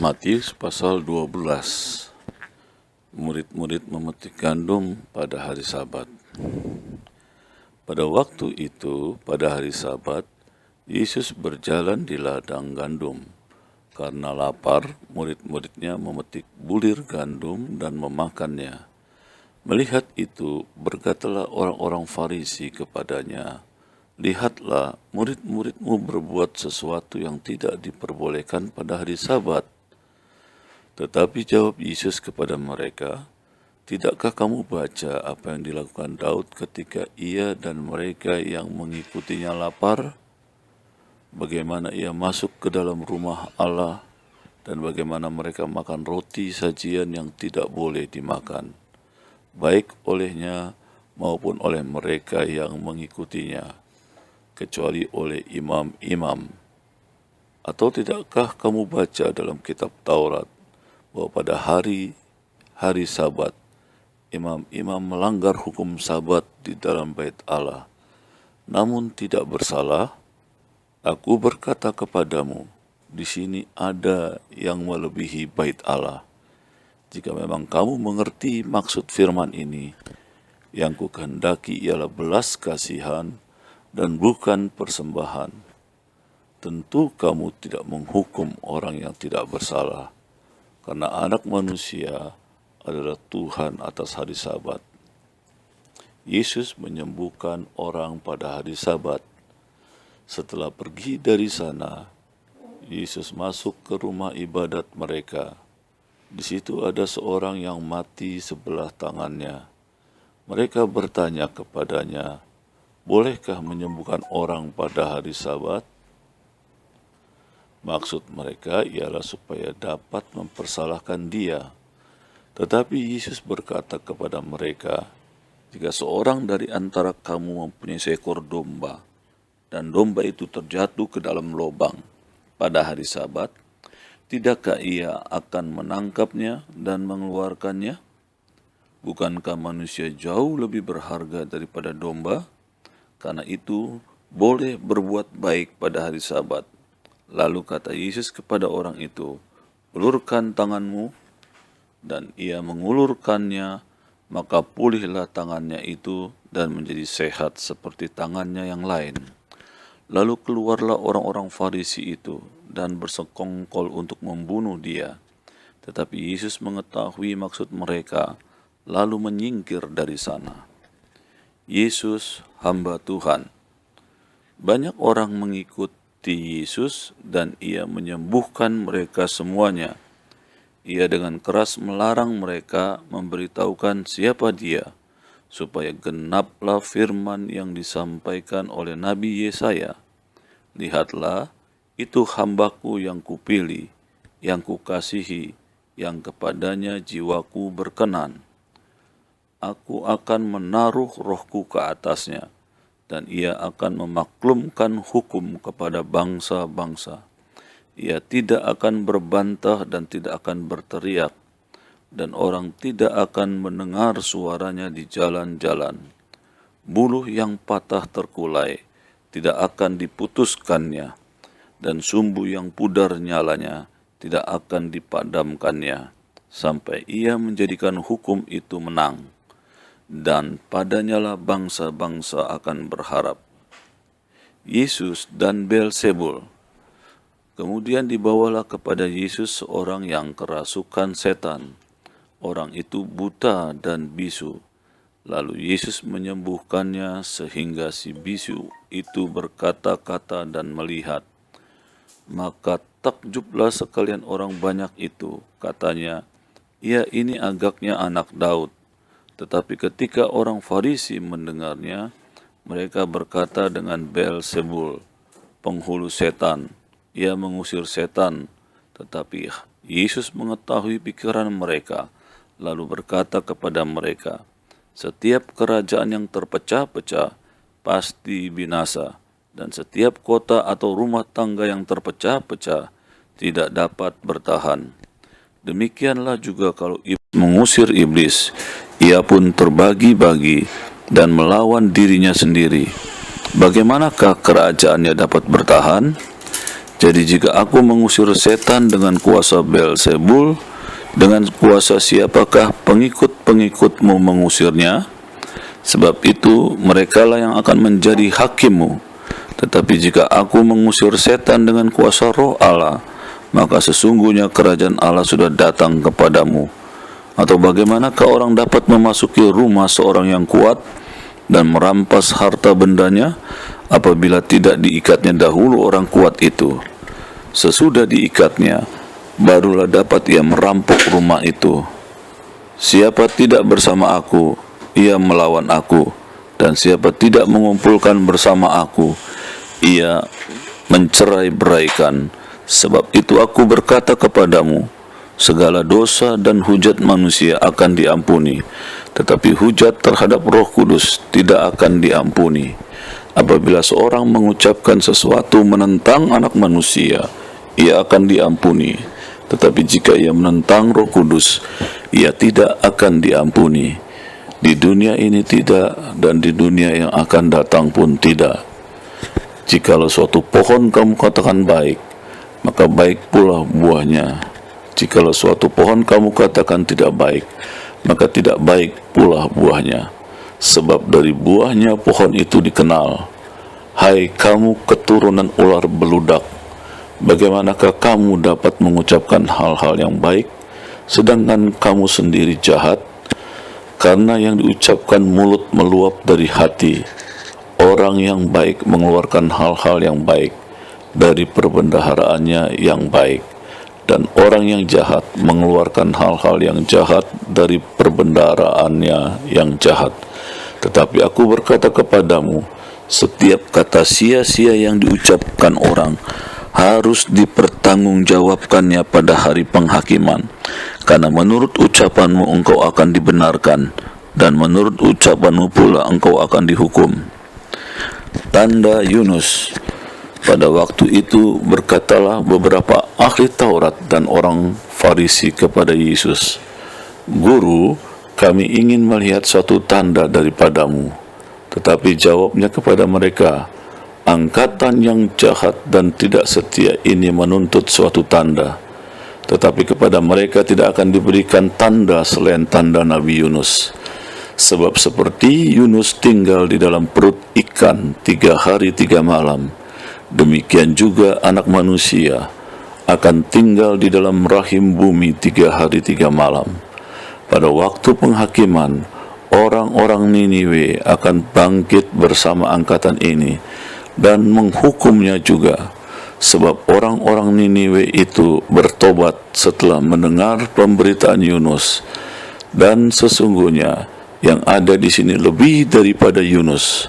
Matius pasal 12. Murid-murid memetik gandum pada hari Sabat. Pada waktu itu, pada hari Sabat, Yesus berjalan di ladang gandum. Karena lapar, murid-muridnya memetik bulir gandum dan memakannya. Melihat itu, berkatalah orang-orang Farisi kepadanya, "Lihatlah, murid-muridmu berbuat sesuatu yang tidak diperbolehkan pada hari Sabat." Tetapi jawab Yesus kepada mereka, "Tidakkah kamu baca apa yang dilakukan Daud ketika ia dan mereka yang mengikutinya lapar? Bagaimana ia masuk ke dalam rumah Allah dan bagaimana mereka makan roti sajian yang tidak boleh dimakan, baik olehnya maupun oleh mereka yang mengikutinya, kecuali oleh imam-imam. Atau tidakkah kamu baca dalam kitab Taurat bahwa pada hari Sabat, imam-imam melanggar hukum Sabat di dalam bait Allah, namun tidak bersalah? Aku berkata kepadamu, di sini ada yang melebihi bait Allah. Jika memang kamu mengerti maksud firman ini, yang kukehendaki ialah belas kasihan dan bukan persembahan. Tentu kamu tidak menghukum orang yang tidak bersalah, karena Anak Manusia adalah Tuhan atas hari Sabat." Yesus menyembuhkan orang pada hari Sabat. Setelah pergi dari sana, Yesus masuk ke rumah ibadat mereka. Di situ ada seorang yang mati sebelah tangannya. Mereka bertanya kepadanya, "Bolehkah menyembuhkan orang pada hari Sabat?" Maksud mereka ialah supaya dapat mempersalahkan dia. Tetapi Yesus berkata kepada mereka, "Jika seorang dari antara kamu mempunyai seekor domba, dan domba itu terjatuh ke dalam lubang pada hari Sabat, tidakkah ia akan menangkapnya dan mengeluarkannya? Bukankah manusia jauh lebih berharga daripada domba? Karena itu, boleh berbuat baik pada hari Sabat." Lalu kata Yesus kepada orang itu, "Ulurkan tanganmu." Dan ia mengulurkannya, maka pulihlah tangannya itu dan menjadi sehat seperti tangannya yang lain. Lalu keluarlah orang-orang Farisi itu dan bersekongkol untuk membunuh dia. Tetapi Yesus mengetahui maksud mereka, lalu menyingkir dari sana. Yesus, hamba Tuhan. Banyak orang mengikuti Yesus dan ia menyembuhkan mereka semuanya. Ia dengan keras melarang mereka memberitahukan siapa dia, supaya genaplah firman yang disampaikan oleh Nabi Yesaya. "Lihatlah, itu hambaku yang kupilih, yang kukasihi, yang kepadanya jiwaku berkenan. Aku akan menaruh rohku ke atasnya, dan ia akan memaklumkan hukum kepada bangsa-bangsa. Ia tidak akan berbantah dan tidak akan berteriak, dan orang tidak akan mendengar suaranya di jalan-jalan. Buluh yang patah terkulai tidak akan diputuskannya, dan sumbu yang pudar nyalanya tidak akan dipadamkannya, sampai ia menjadikan hukum itu menang. Dan padanyalah bangsa-bangsa akan berharap." Yesus dan Beelzebul. Kemudian dibawalah kepada Yesus seorang yang kerasukan setan. Orang itu buta dan bisu. Lalu Yesus menyembuhkannya sehingga si bisu itu berkata-kata dan melihat. Maka takjublah sekalian orang banyak itu. Katanya, "Ia ini agaknya anak Daud." Tetapi ketika orang Farisi mendengarnya, mereka berkata dengan Beelzebul, penghulu setan, ia mengusir setan. Tetapi Yesus mengetahui pikiran mereka, lalu berkata kepada mereka, "Setiap kerajaan yang terpecah-pecah pasti binasa, dan setiap kota atau rumah tangga yang terpecah-pecah tidak dapat bertahan. Demikianlah juga kalau iblis mengusir iblis, ia pun terbagi-bagi dan melawan dirinya sendiri. Bagaimanakah kerajaannya dapat bertahan? Jadi jika aku mengusir setan dengan kuasa Beelzebul, dengan kuasa siapakah pengikut-pengikutmu mengusirnya? Sebab itu merekalah yang akan menjadi hakimmu. Tetapi jika aku mengusir setan dengan kuasa Roh Allah, maka sesungguhnya kerajaan Allah sudah datang kepadamu. Atau bagaimanakah orang dapat memasuki rumah seorang yang kuat dan merampas harta bendanya apabila tidak diikatnya dahulu orang kuat itu? Sesudah diikatnya, barulah dapat ia merampok rumah itu. Siapa tidak bersama aku, ia melawan aku, dan siapa tidak mengumpulkan bersama aku, ia mencerai-beraikan. Sebab itu aku berkata kepadamu, segala dosa dan hujat manusia akan diampuni, tetapi hujat terhadap Roh Kudus tidak akan diampuni. Apabila seorang mengucapkan sesuatu menentang anak manusia, ia akan diampuni, tetapi jika ia menentang Roh Kudus, ia tidak akan diampuni. Di dunia ini tidak, dan di dunia yang akan datang pun tidak. Jikalau suatu pohon kamu katakan baik, maka baik pula buahnya. Jikalau suatu pohon kamu katakan tidak baik, maka tidak baik pula buahnya. Sebab dari buahnya pohon itu dikenal. Hai kamu keturunan ular beludak, bagaimanakah kamu dapat mengucapkan hal-hal yang baik, sedangkan kamu sendiri jahat? Karena yang diucapkan mulut meluap dari hati. Orang yang baik mengeluarkan hal-hal yang baik dari perbendaharaannya yang baik, dan orang yang jahat mengeluarkan hal-hal yang jahat dari perbendaharaannya yang jahat. Tetapi aku berkata kepadamu, setiap kata sia-sia yang diucapkan orang harus dipertanggungjawabkannya pada hari penghakiman, karena menurut ucapanmu engkau akan dibenarkan, dan menurut ucapanmu pula engkau akan dihukum. Tanda Yunus. Pada waktu itu berkatalah beberapa ahli Taurat dan orang Farisi kepada Yesus, Guru, kami ingin melihat suatu tanda daripadamu. Tetapi jawabnya kepada mereka, angkatan yang jahat dan tidak setia ini menuntut suatu tanda. Tetapi kepada mereka tidak akan diberikan tanda selain tanda Nabi Yunus. Sebab seperti Yunus tinggal di dalam perut ikan 3 hari 3 malam, demikian juga anak manusia akan tinggal di dalam rahim bumi 3 hari 3 malam. Pada waktu penghakiman, orang-orang Niniwe akan bangkit bersama angkatan ini dan menghukumnya juga, sebab orang-orang Niniwe itu bertobat setelah mendengar pemberitaan Yunus. Dan sesungguhnya yang ada di sini lebih daripada Yunus.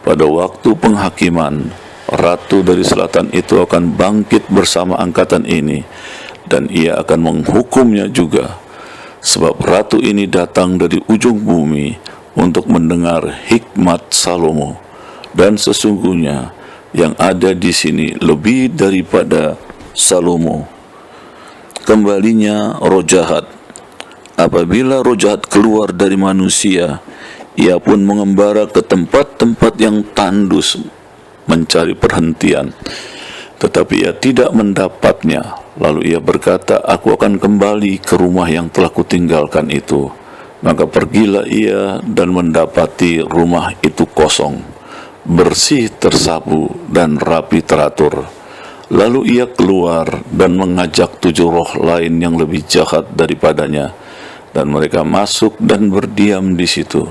Pada waktu penghakiman, ratu dari selatan itu akan bangkit bersama angkatan ini, dan ia akan menghukumnya juga. Sebab ratu ini datang dari ujung bumi untuk mendengar hikmat Salomo, dan sesungguhnya yang ada di sini lebih daripada Salomo. Kembalinya roh jahat. Apabila roh jahat keluar dari manusia, ia pun mengembara ke tempat-tempat yang tandus mencari perhentian, tetapi ia tidak mendapatnya. Lalu ia berkata, aku akan kembali ke rumah yang telah kutinggalkan itu. Maka pergilah ia dan mendapati rumah itu kosong, bersih tersapu dan rapi teratur. Lalu ia keluar dan mengajak 7 roh lain yang lebih jahat daripadanya, dan mereka masuk dan berdiam di situ.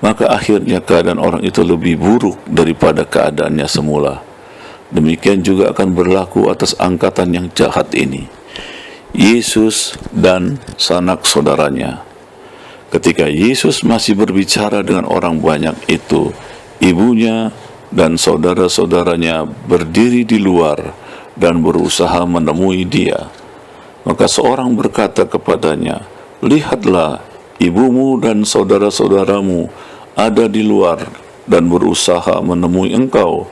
Maka akhirnya keadaan orang itu lebih buruk daripada keadaannya semula. Demikian juga akan berlaku atas angkatan yang jahat ini. Yesus dan sanak saudaranya. Ketika Yesus masih berbicara dengan orang banyak itu, ibunya dan saudara-saudaranya berdiri di luar dan berusaha menemui dia. Maka seorang berkata kepadanya, lihatlah, ibumu dan saudara-saudaramu ada di luar dan berusaha menemui engkau.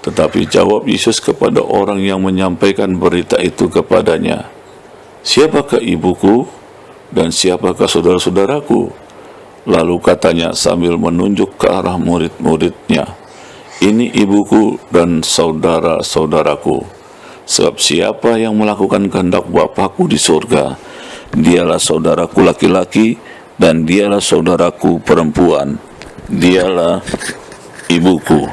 Tetapi jawab Yesus kepada orang yang menyampaikan berita itu kepadanya, siapakah ibuku dan siapakah saudara-saudaraku? Lalu katanya sambil menunjuk ke arah murid-muridnya, ini ibuku dan saudara-saudaraku. Sebab siapa yang melakukan kehendak Bapakku di surga, dialah saudaraku laki-laki, dan dialah saudaraku perempuan, dialah ibuku.